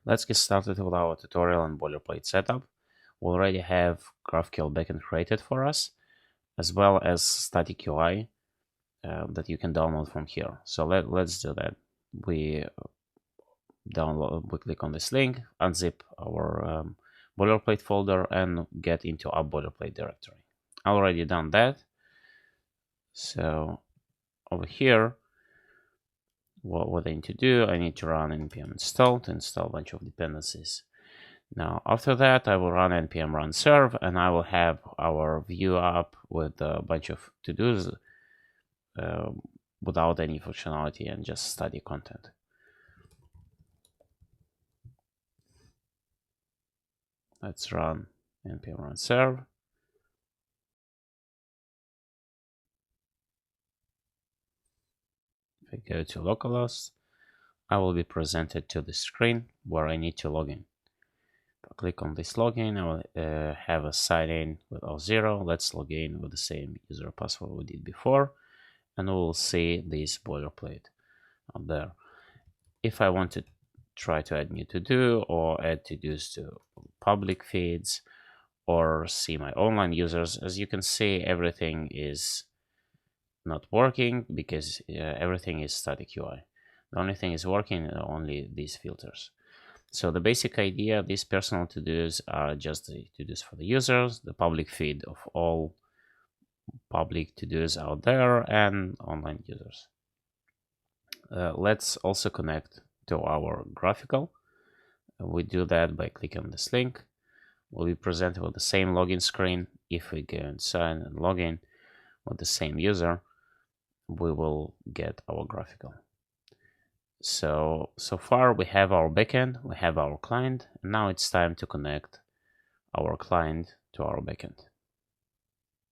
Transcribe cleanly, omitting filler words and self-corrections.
Let's get started with our tutorial on boilerplate setup. We already have GraphQL backend created for us, as well as static UI that you can download from here. So let's do that. We click on this link, unzip our boilerplate folder, and get into our boilerplate directory. I already done that. So over here, what I need to do, I need to run npm install to install a bunch of dependencies. Now, after that, I will run npm run serve, and I will have our Vue app with a bunch of to-dos without any functionality and just static content. Let's run npm run serve. If I go to localhost, I will be presented to the screen where I need to log in. If I click on this login, I will have a sign in with Auth0. Let's log in with the same user password we did before, and we will see this boilerplate out there. If I want to try to add new to-do or add to-dos to public feeds or see my online users, as you can see, everything is not working because everything is static UI. The only thing is working are only these filters. So the basic idea, these personal to-dos are just the to-dos for the users, the public feed of all public to-dos out there, and online users. Let's also connect to our graphical. We do that by clicking on this link. We'll be presented with the same login screen. If we go inside and log in with the same user, we will get our graphical. So far we have our backend, we have our client, and now it's time to connect our client to our backend.